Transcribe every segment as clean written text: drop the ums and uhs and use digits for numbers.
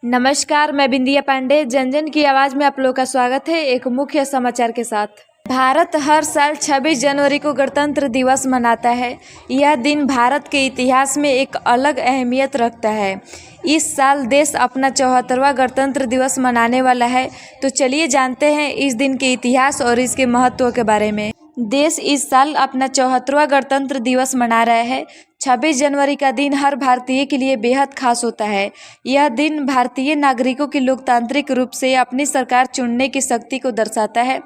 नमस्कार, मैं बिंदिया पांडे। जन जन की आवाज़ में आप लोग का स्वागत है। एक मुख्य समाचार के साथ। भारत हर साल 26 जनवरी को गणतंत्र दिवस मनाता है। यह दिन भारत के इतिहास में एक अलग अहमियत रखता है। इस साल देश अपना 74वां गणतंत्र दिवस मनाने वाला है। तो चलिए जानते हैं इस दिन के इतिहास और इसके महत्व के बारे में। देश इस साल अपना 74वां गणतंत्र दिवस मना रहा है। 26 जनवरी का दिन हर भारतीय के लिए बेहद खास होता है। यह दिन भारतीय नागरिकों की लोकतांत्रिक रूप से अपनी सरकार चुनने की शक्ति को दर्शाता है।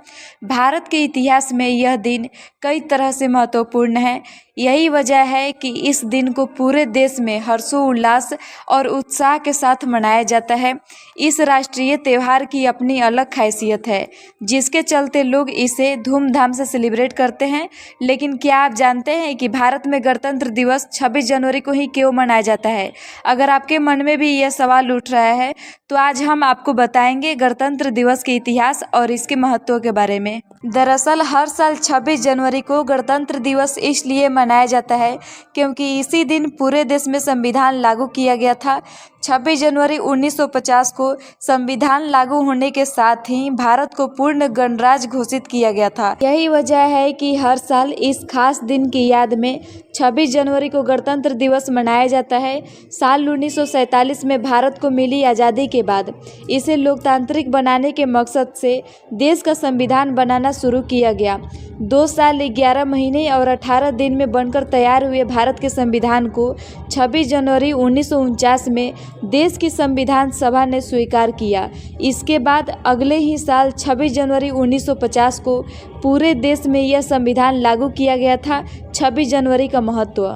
भारत के इतिहास में यह दिन कई तरह से महत्वपूर्ण है। यही वजह है कि इस दिन को पूरे देश में हर्षोल्लास और उत्साह के साथ मनाया जाता है। इस राष्ट्रीय त्यौहार की अपनी अलग खासियत है, जिसके चलते लोग इसे धूमधाम से सेलिब्रेट करते हैं। लेकिन क्या आप जानते हैं कि भारत में गणतंत्र दिवस 26 जनवरी को ही क्यों मनाया जाता है? अगर आपके मन में भी यह सवाल उठ रहा है तो आज हम आपको बताएंगे गणतंत्र दिवस के इतिहास और इसके महत्व के बारे में। दरअसल हर साल 26 जनवरी को गणतंत्र दिवस इसलिए मनाया जाता है क्योंकि इसी दिन पूरे देश में संविधान लागू किया गया था। 26 जनवरी 1950 को संविधान लागू होने के साथ ही भारत को पूर्ण गणराज्य घोषित किया गया था। यही वजह है कि हर साल इस खास दिन की याद में 26 जनवरी को गणतंत्र दिवस मनाया जाता है। साल 1947 में भारत को मिली आज़ादी के बाद इसे लोकतांत्रिक बनाने के मकसद से देश का संविधान बनाना शुरू किया गया। 2 साल 11 महीने और 18 दिन में बनकर तैयार हुए भारत के संविधान को 26 जनवरी 1949 में देश की संविधान सभा ने स्वीकार किया। इसके बाद अगले ही साल 26 जनवरी 1950 को पूरे देश में यह संविधान लागू किया गया था। 26 जनवरी का महत्व।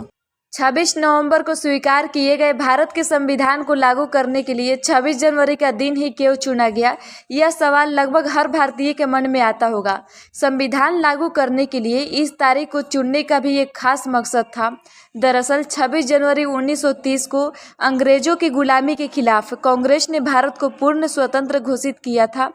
26 नवंबर को स्वीकार किए गए भारत के संविधान को लागू करने के लिए 26 जनवरी का दिन ही क्यों चुना गया, यह सवाल लगभग हर भारतीय के मन में आता होगा। संविधान लागू करने के लिए इस तारीख को चुनने का भी एक खास मकसद था। दरअसल 26 जनवरी 1930 को अंग्रेजों की गुलामी के खिलाफ कांग्रेस ने भारत को पूर्ण स्वतंत्र घोषित किया था।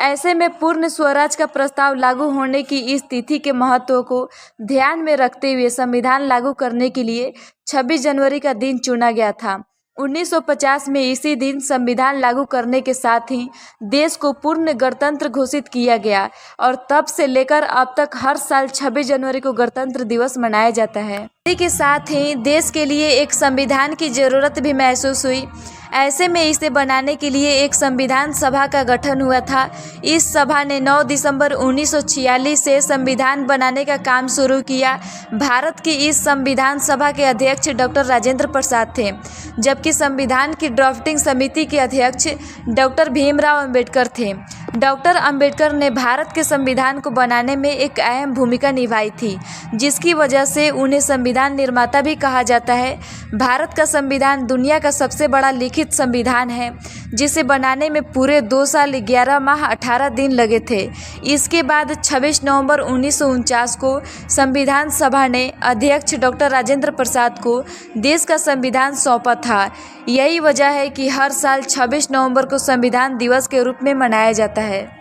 ऐसे में पूर्ण स्वराज का प्रस्ताव लागू होने की इस तिथि के महत्व को ध्यान में रखते हुए संविधान लागू करने के लिए 26 जनवरी का दिन चुना गया था। 1950 में इसी दिन संविधान लागू करने के साथ ही देश को पूर्ण गणतंत्र घोषित किया गया और तब से लेकर अब तक हर साल 26 जनवरी को गणतंत्र दिवस मनाया जाता है। इसी के साथ ही देश के लिए एक संविधान की जरूरत भी महसूस हुई। ऐसे में इसे बनाने के लिए एक संविधान सभा का गठन हुआ था। इस सभा ने 9 दिसंबर 1946 से संविधान बनाने का काम शुरू किया। भारत की इस संविधान सभा के अध्यक्ष डॉक्टर राजेंद्र प्रसाद थे, जबकि संविधान की ड्राफ्टिंग समिति के अध्यक्ष डॉक्टर भीमराव अंबेडकर थे। डॉक्टर अंबेडकर ने भारत के संविधान को बनाने में एक अहम भूमिका निभाई थी, जिसकी वजह से उन्हें संविधान निर्माता भी कहा जाता है। भारत का संविधान दुनिया का सबसे बड़ा लिखित संविधान है, जिसे बनाने में पूरे 2 साल 11 माह 18 दिन लगे थे। इसके बाद 26 नवंबर 1949 को संविधान सभा ने अध्यक्ष डॉक्टर राजेंद्र प्रसाद को देश का संविधान सौंपा था। यही वजह है कि हर साल 26 नवंबर को संविधान दिवस के रूप में मनाया जाता है।